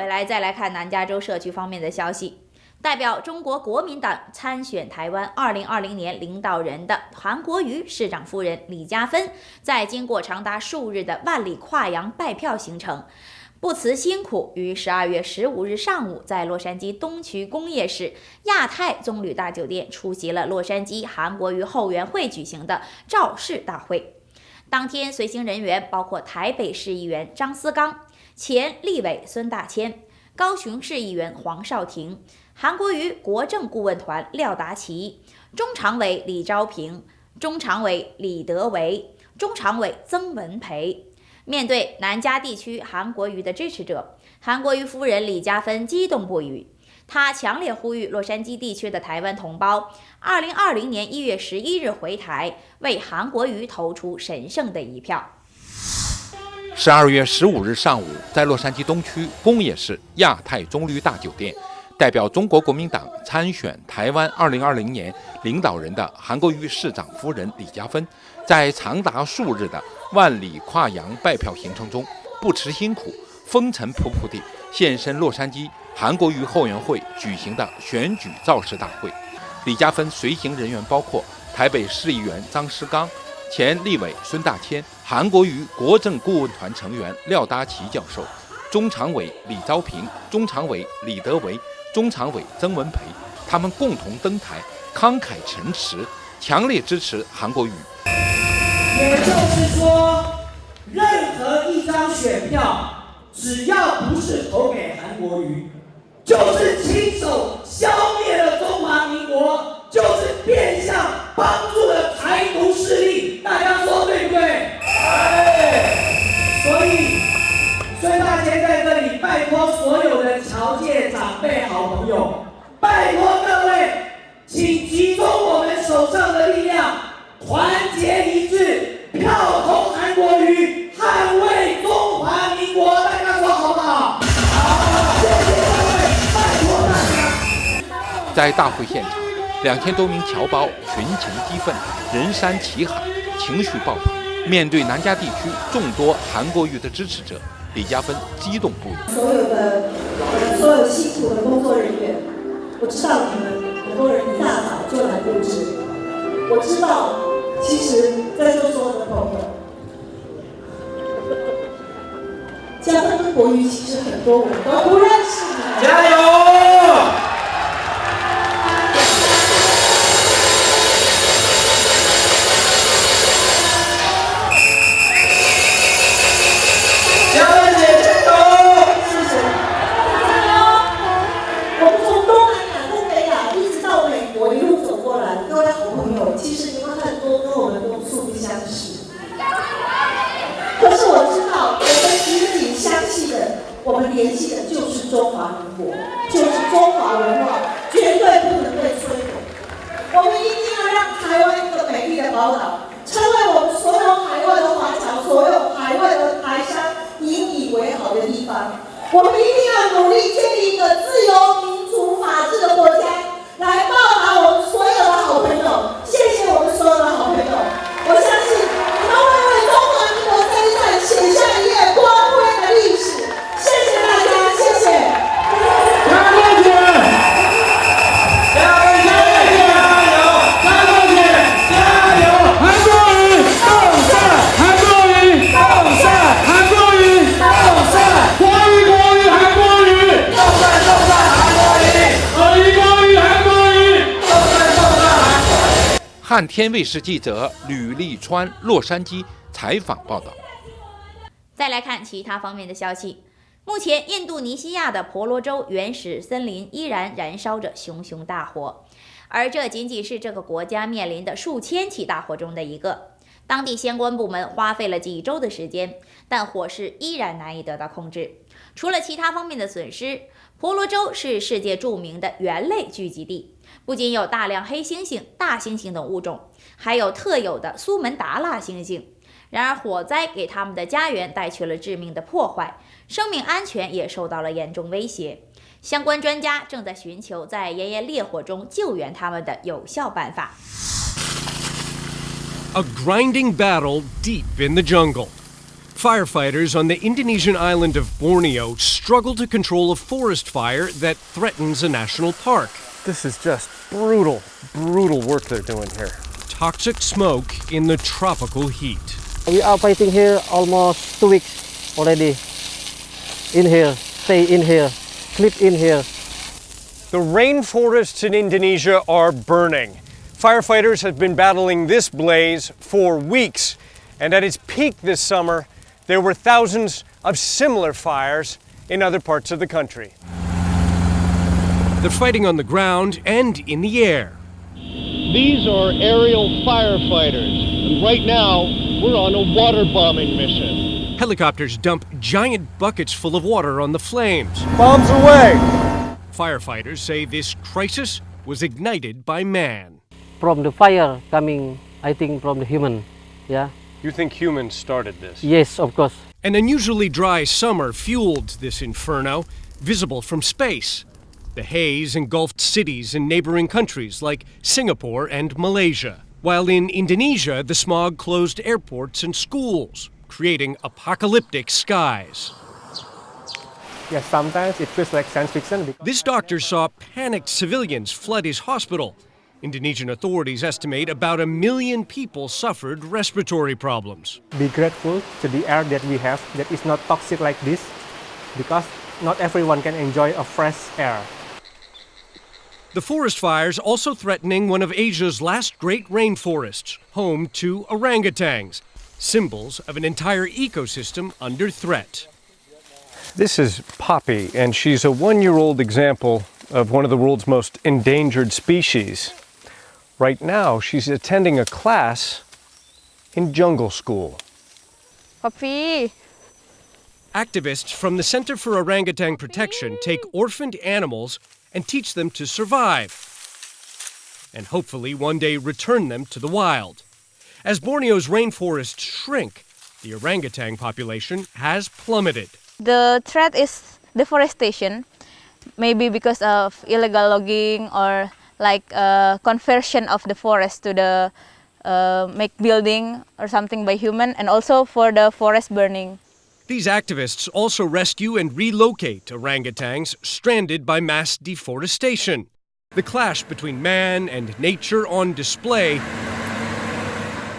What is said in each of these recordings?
来再来看南加州社区方面的消息。代表中国国民党参选台湾2020年领导人的韩国瑜市长夫人李嘉芬，在经过长达数日的万里跨洋拜票行程，不辞辛苦，于12月15日上午在洛杉矶东区工业市亚太棕榈大酒店出席了洛杉矶韩国瑜后援会举行的造势大会。当天随行人员包括台北市议员张思刚、前立委孙大千、高雄市议员黄少廷、韩国瑜国政顾问团廖达奇、中常委李昭平、中常委李德维、中常委曾文培。面对南加地区韩国瑜的支持者，韩国瑜夫人李嘉芬激动不语。她强烈呼吁洛杉矶地区的台湾同胞，2020年1月11日回台，为韩国瑜投出神圣的一票。12月15日上午，在洛杉矶东区工业市亚太棕榈大酒店，代表中国国民党参选台湾2020年领导人的韩国瑜市长夫人李嘉芬，在长达数日的万里跨洋拜票行程中，不辞辛苦，风尘仆仆地现身洛杉矶韩国瑜后援会举行的选举造势大会。李嘉芬随行人员包括台北市议员张思刚、前立委孙大千、韩国瑜国政顾问团成员廖达奇教授、中常委李昭平、中常委李德维、中常委曾文培，他们共同登台，慷慨陈词，强烈支持韩国瑜。也就是说，任何一张选票，只要不是投给韩国瑜，就是亲手消灭了中华民国，就是变相帮助了台独势力。大家说对不对？所以孙大千在这里拜托所有的侨界长辈、好朋友，拜托各位，请集中我们手上的力量，团结一致，票投韩国瑜，捍卫中华民国。大家说好不好？好，谢谢各位，拜托大家。在大会现场，2000多名侨胞群情激愤，人山齐海，情绪爆棚。面对南加地区众多韩国瑜的支持者，李嘉芬激动不已。所有辛苦的工作人员，我知道你们很多人一大早就来布置，我知道，其实在座所有的朋友，嘉芬跟国瑜其实很多我都不认识你。加油！我们联系的就是中华民国，就是中华文化，绝对不能被摧毁。我们一定要让台湾一个美丽的宝岛，成为我们所有海外的华侨、所有海外的台商引以为豪的地方。我们一定要努力建立一个自由、民主、法治的国家，来报答我们所有的好朋友。谢谢我们所有的好朋友，我相信你们会为中华民国这一战写下一页光辉的历史。谢谢大家，谢谢。韩国姐，加油！韩国姐，加油！韩国瑜共胜，韩国瑜共胜，韩国瑜共胜，国瑜韩国瑜共胜，韩国瑜，国瑜韩国瑜共胜，韩国瑜。汉天卫视记者吕立川洛杉矶采访报道。再来看其他方面的消息。目前，印度尼西亚的婆罗洲原始森林依然燃烧着熊熊大火，而这仅仅是这个国家面临的数千起大火中的一个。当地相关部门花费了几周的时间，但火势依然难以得到控制。除了其他方面的损失，婆罗洲是世界著名的猿类聚集地，不仅有大量黑猩猩、大猩猩等物种，还有特有的苏门答腊猩猩。然而，火灾给他们的家园带去了致命的破坏，生命安全也受到了严重威胁。相关专家正在寻求在炎炎烈火中救援他们的有效办法。A grinding battle deep in the jungle. Firefighters on the Indonesian island of Borneo struggle to control a forest fire that threatens a national park. This is just brutal work they're doing here. Toxic smoke in the tropical heat. We are fighting here almost 2 weeks already. In here, stay in here, sleep in here. The rainforests in Indonesia are burning. Firefighters have been battling this blaze for weeks, and at its peak this summer, there were thousands of similar fires in other parts of the country. They're fighting on the ground and in the air. These are aerial firefighters, and right now we're on a water bombing mission. Helicopters dump giant buckets full of water on the flames. Bombs away! Firefighters say this crisis was ignited by man. From the fire coming, I think, from the human. Yeah. You think humans started this? Yes, of course. An unusually dry summer fueled this inferno, visible from space. The haze engulfed cities in neighboring countries like Singapore and Malaysia, while in Indonesia, the smog closed airports and schools, creating apocalyptic skies. Yes, sometimes it feels like science fiction. This doctor saw panicked civilians flood his hospital. Indonesian authorities estimate about 1 million people suffered respiratory problems. Be grateful to the air that we have that is not toxic like this, because not everyone can enjoy a fresh air. The forest fires also threatening one of Asia's last great rainforests, home to orangutans, symbols of an entire ecosystem under threat. This is Poppy, and she's a 1-year-old example of one of the world's most endangered species. Right now, she's attending a class in jungle school. Poppy! Activists from the Center for Orangutan Protection take orphaned animals and teach them to survive, and hopefully one day return them to the wild. As Borneo's rainforests shrink, the orangutan population has plummeted. The threat is deforestation, maybe because of illegal logging or like conversion of the forest to the make building or something by human, and also for the forest burning. These activists also rescue and relocate orangutans stranded by mass deforestation. The clash between man and nature on display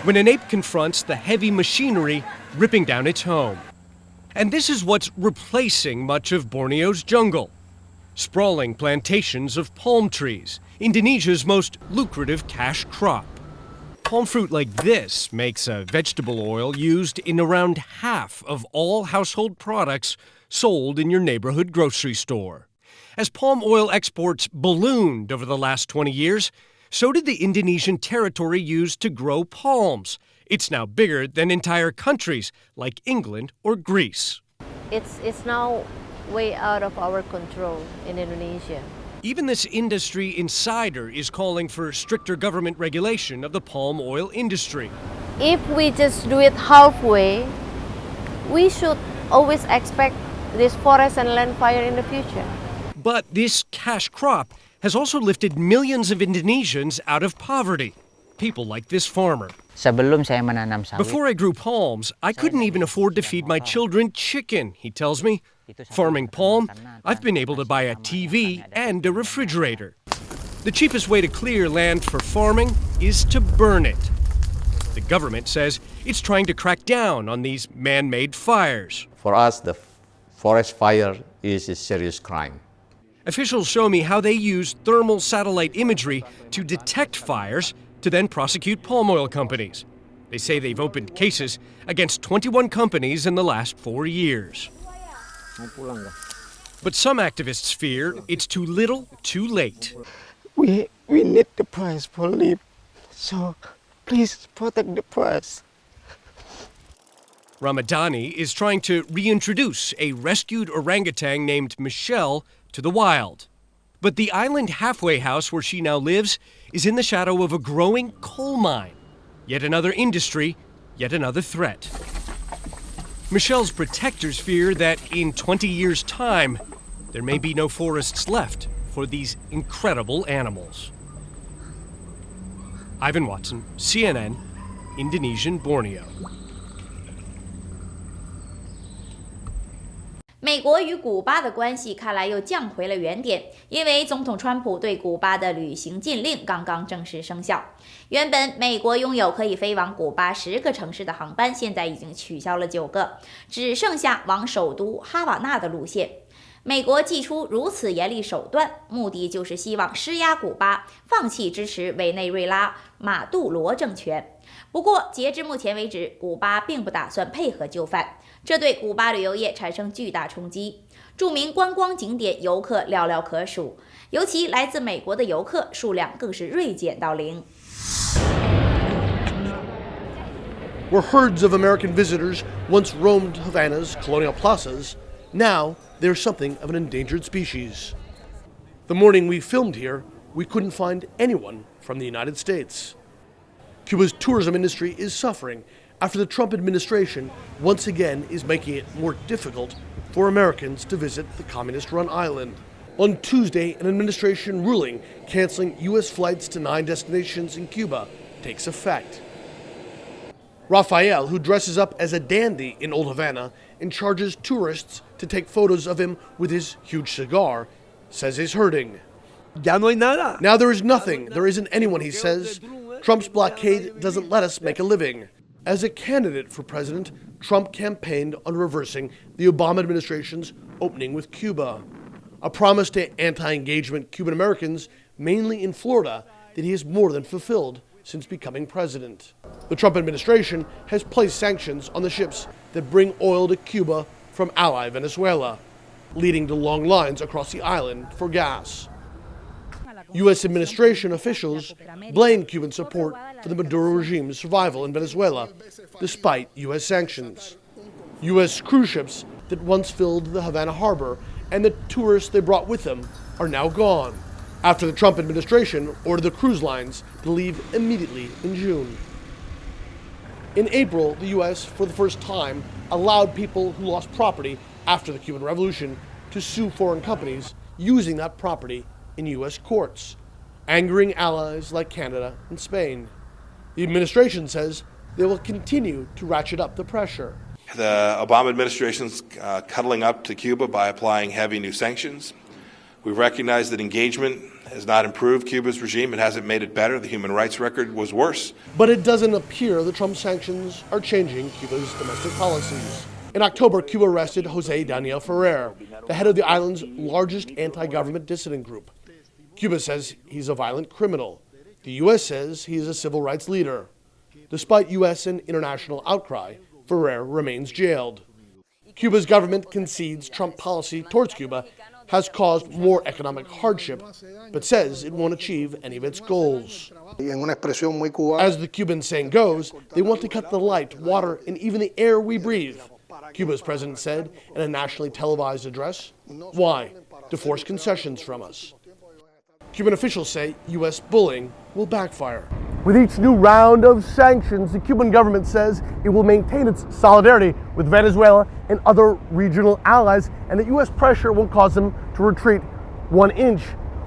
when an ape confronts the heavy machinery ripping down its home. And this is what's replacing much of Borneo's jungle. Sprawling plantations of palm trees, Indonesia's most lucrative cash crop. Palm fruit like this makes a vegetable oil used in around half of all household products sold in your neighborhood grocery store. As palm oil exports ballooned over the last 20 years, so did the Indonesian territory used to grow palms. It's now bigger than entire countries like England or Greece. It's now way out of our control in Indonesia. Even this industry insider is calling for stricter government regulation of the palm oil industry. If we just do it halfway, we should always expect this forest and land fire in the future. But this cash crop has also lifted millions of Indonesians out of poverty. People like this farmer. Before I grew palms, I couldn't even afford to feed my children chicken, he tells me. Farming palm, I've been able to buy a TV and a refrigerator. The cheapest way to clear land for farming is to burn it. The government says it's trying to crack down on these man-made fires. For us, the forest fire is a serious crime. Officials show me how they use thermal satellite imagery to detect fires to then prosecute palm oil companies. They say they've opened cases against 21 companies in the last 4 years. But some activists fear it's too little, too late. We need the price for life, so please protect the price. Ramadhani is trying to reintroduce a rescued orangutan named Michelle to the wild. But the island halfway house where she now lives is in the shadow of a growing coal mine. Yet another industry, yet another threat. Michelle's protectors fear that in 20 years' time, there may be no forests left for these incredible animals. Ivan Watson, CNN, Indonesian Borneo. 美国与古巴的关系看来又降回了原点，因为总统川普对古巴的旅行禁令刚刚正式生效。原本美国拥有可以飞往古巴10个城市的航班，现在已经取消了9个，只剩下往首都哈瓦那的路线。美国祭出如此严厉手段，目的就是希望施压古巴放弃支持委内瑞拉马杜罗政权。不过，截至目前为止，古巴并不打算配合就范，这对古巴旅游业产生巨大冲击。著名观光景点游客寥寥可数，尤其来自美国的游客数量更是锐减到0。Where herds of American visitors once roamed Havana's colonial plazas, now they're something of an endangered species. The morning we filmed here, we couldn't find anyone from the United States. Cuba's tourism industry is suffering after the Trump administration once again is making it more difficult for Americans to visit the communist-run island. On Tuesday, an administration ruling canceling U.S. flights to 9 destinations in Cuba takes effect. Rafael, who dresses up as a dandy in Old Havana and charges tourists to take photos of him with his huge cigar, says he's hurting. Now there is nothing. There isn't anyone, he says. Trump's blockade doesn't let us make a living. As a candidate for president, Trump campaigned on reversing the Obama administration's opening with Cuba, a promise to anti-engagement Cuban Americans, mainly in Florida, that he has more than fulfilled since becoming president. The Trump administration has placed sanctions on the ships that bring oil to Cuba from ally Venezuela, leading to long lines across the island for gas. U.S. administration officials blame Cuban support for the Maduro regime's survival in Venezuela, despite U.S. sanctions. U.S. cruise ships that once filled the Havana harbor and the tourists they brought with them are now gone, after the Trump administration ordered the cruise lines to leave immediately in June. In April, the U.S., for the first time, allowed people who lost property after the Cuban Revolution to sue foreign companies using that property in U.S. courts, angering allies like Canada and Spain. The administration says they will continue to ratchet up the pressure. The Obama administration's cuddling up to Cuba by applying heavy new sanctions. We recognize that engagement has not improved Cuba's regime. It hasn't made it better. The human rights record was worse. But it doesn't appear the Trump sanctions are changing Cuba's domestic policies. In October, Cuba arrested Jose Daniel Ferrer, the head of the island's largest anti-government dissident group. Cuba says he's a violent criminal. The U.S. says he is a civil rights leader. Despite U.S. and international outcry, Ferrer remains jailed. Cuba's government concedes Trump policy towards Cuba has caused more economic hardship, but says it won't achieve any of its goals. As the Cuban saying goes, they want to cut the light, water, and even the air we breathe. Cuba's president said in a nationally televised address. Why? To force concessions from us. Cuban officials say U.S. bullying will backfire. With each new round of sanctions, the Cuban government says it will maintain its solidarity with Venezuela and other regional allies, and that U.S. pressure won't cause them to retreat 1 inch.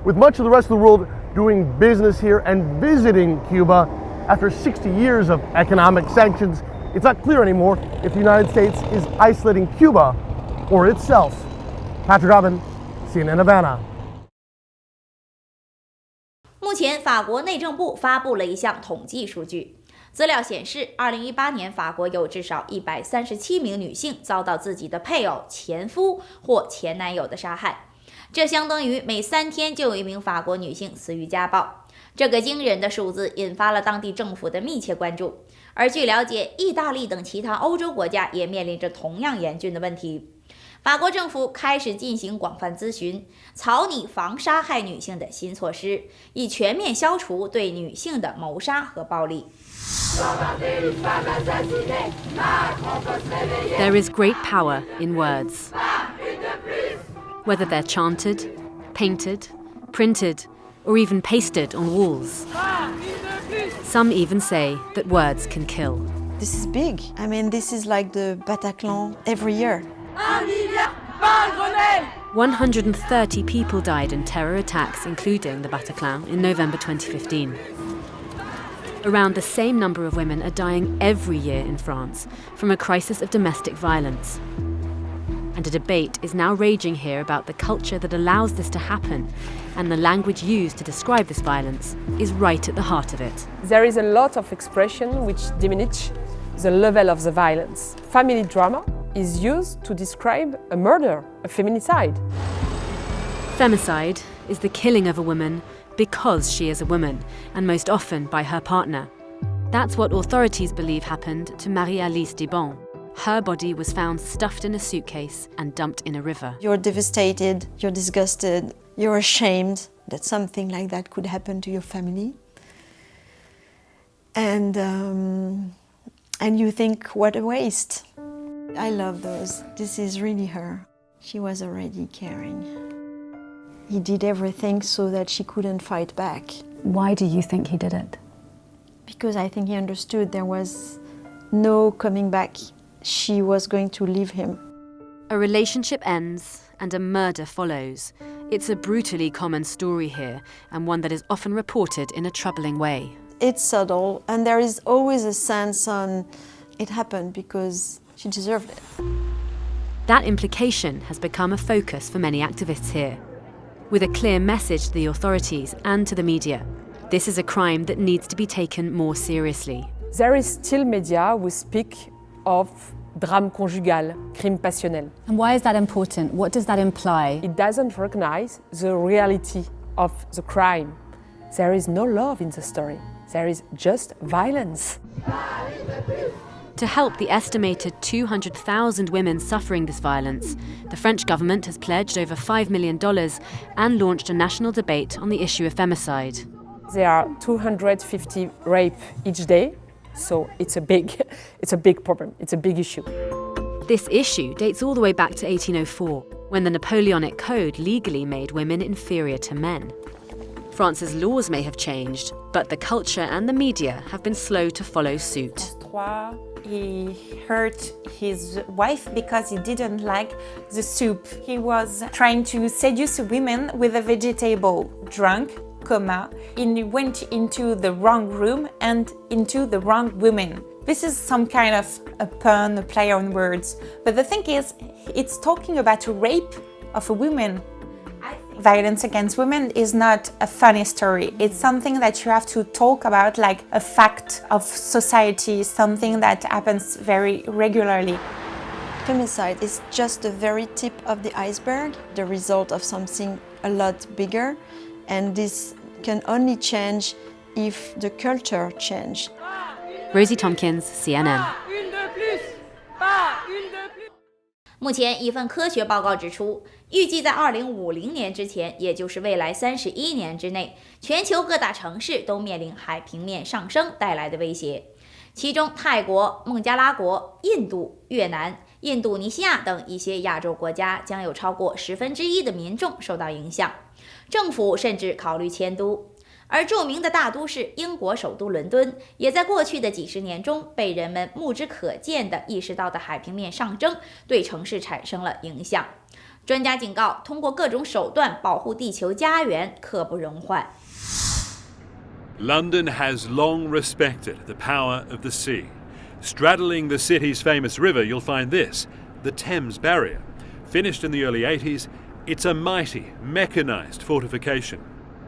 With much of the rest of the world doing business here and visiting Cuba after 60 years of economic sanctions, it's not clear anymore if the United States is isolating Cuba or itself. Patrick Robin, CNN Havana. 目前，法国内政部发布了一项统计数据，资料显示，2018年法国有至少137名女性遭到自己的配偶、前夫或前男友的杀害，这相当于每3天就有1名法国女性死于家暴。这个惊人的数字引发了当地政府的密切关注，而据了解，意大利等其他欧洲国家也面临着同样严峻的问题。法国政府开始进行广泛咨询，草拟防杀害女性的新措施，以全面消除对女性的谋杀和暴力。There is great power in words. Whether they're chanted, painted, printed, or even pasted on walls. Some even say that words can kill. This is big. I mean, this is like the Bataclan every year. 130 people died in terror attacks, including the Bataclan, in November 2015. Around the same number of women are dying every year in France from a crisis of domestic violence. and a debate is now raging here about the culture that allows this to happen, and the language used to describe this violence is right at the heart of it. There is a lot of expression which diminish the level of the violence. Family drama is used to describe a murder, a feminicide. Femicide is the killing of a woman because she is a woman, and most often by her partner. That's what authorities believe happened to Marie-Alice Dibon. Her body was found stuffed in a suitcase and dumped in a river. You're devastated, you're disgusted, you're ashamed that something like that could happen to your family. And you think, what a waste. I love those. This is really her. She was already caring. He did everything so that she couldn't fight back. Why do you think he did it? Because I think he understood there was no coming back. She was going to leave him. A relationship ends and a murder follows. It's a brutally common story here, and one that is often reported in a troubling way. It's subtle, and there is always a sense on it happened because she deserved it. That implication has become a focus for many activists here, with a clear message to the authorities and to the media. This is a crime that needs to be taken more seriously. There is still media who speak of drame conjugal, crime passionnel. And why is that important? What does that imply? It doesn't recognize the reality of the crime. There is no love in the story. There is just violence. To help the estimated 200,000 women suffering this violence, the French government has pledged over $5 million and launched a national debate on the issue of femicide. There are 250 rape each day, so it's a big problem. It's a big issue. This issue dates all the way back to 1804, when the Napoleonic Code legally made women inferior to men. France's laws may have changed, but the culture and the media have been slow to follow suit. He hurt his wife because he didn't like the soup. He was trying to seduce women with a vegetable, drunk, coma, and he went into the wrong room and into the wrong woman. This is some kind of a pun, a play on words. But the thing is, it's talking about a rape of a woman. Violence against women is not a funny story. It's something that you have to talk about like a fact of society, something that happens very regularly. Femicide is just the very tip of the iceberg, the result of something a lot bigger, and this can only change if the culture changes. Rosie Tompkins, CNN. 目前，一份科学报告指出，预计在2050年之前，也就是未来31年之内，全球各大城市都面临海平面上升带来的威胁。其中，泰国、孟加拉国、印度、越南、印度尼西亚等一些亚洲国家将有超过1/10的民众受到影响，政府甚至考虑迁都。而著名的大都市英国首都伦敦，也在过去的几十年中被人们目之可见地意识到的海平面上升对城市产生了影响。专家警告，通过各种手段保护地球家园刻不容缓。London has long respected the power of the sea. Straddling the city's famous river, you'll find this, the Thames Barrier. Finished in the early 80s, it's a mighty, mechanized fortification.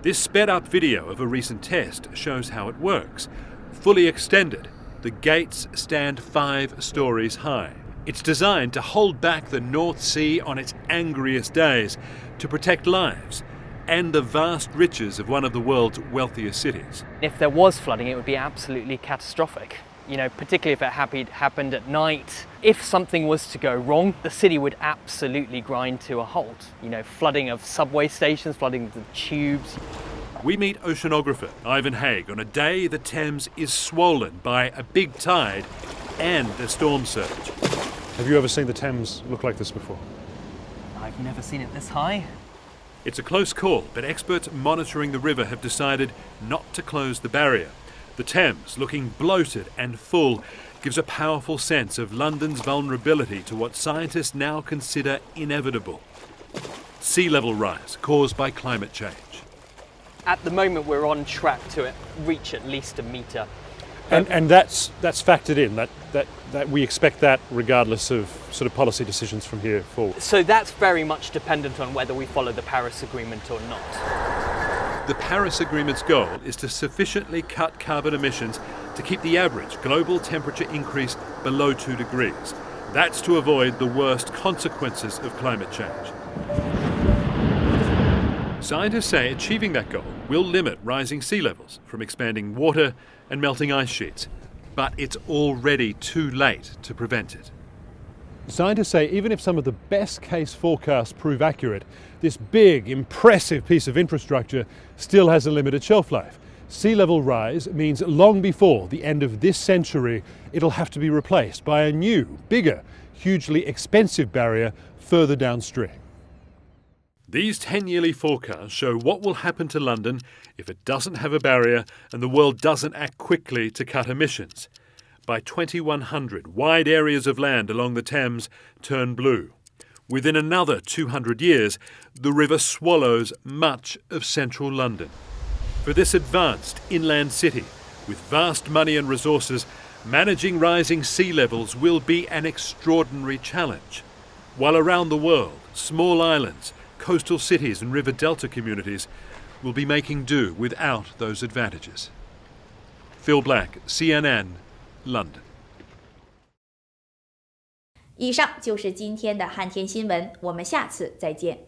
This sped-up video of a recent test shows how it works. Fully extended, the gates stand 5 stories high. It's designed to hold back the North Sea on its angriest days, to protect lives, and the vast riches of one of the world's wealthiest cities. If there was flooding, it would be absolutely catastrophic. You know, particularly if it happened at night. If something was to go wrong, the city would absolutely grind to a halt. You know, flooding of subway stations, flooding of the tubes. We meet oceanographer Ivan Haig on a day the Thames is swollen by a big tide and a storm surge. Have you ever seen the Thames look like this before? I've never seen it this high. It's a close call, but experts monitoring the river have decided not to close the barrier. The Thames, looking bloated and full, gives a powerful sense of London's vulnerability to what scientists now consider inevitable. Sea level rise caused by climate change. At the moment, we're on track to reach at least 1 metre. And that's factored in, that we expect that regardless of sort of policy decisions from here forward. So that's very much dependent on whether we follow the Paris Agreement or not. The Paris Agreement's goal is to sufficiently cut carbon emissions to keep the average global temperature increase below 2 degrees. That's to avoid the worst consequences of climate change. Scientists say achieving that goal will limit rising sea levels from expanding water and melting ice sheets. But it's already too late to prevent it. Scientists say even if some of the best case forecasts prove accurate, this big, impressive piece of infrastructure still has a limited shelf life. Sea level rise means long before the end of this century, it'll have to be replaced by a new, bigger, hugely expensive barrier further downstream. These 10-yearly forecasts show what will happen to London if it doesn't have a barrier and the world doesn't act quickly to cut emissions. By 2100, wide areas of land along the Thames turn blue. Within another 200 years, the river swallows much of central London. For this advanced inland city, with vast money and resources, managing rising sea levels will be an extraordinary challenge. While around the world, small islands, coastal cities and river delta communities will be making do without those advantages. Phil Black, CNN, London. 以上就是今天的汉天新闻，我们下次再见。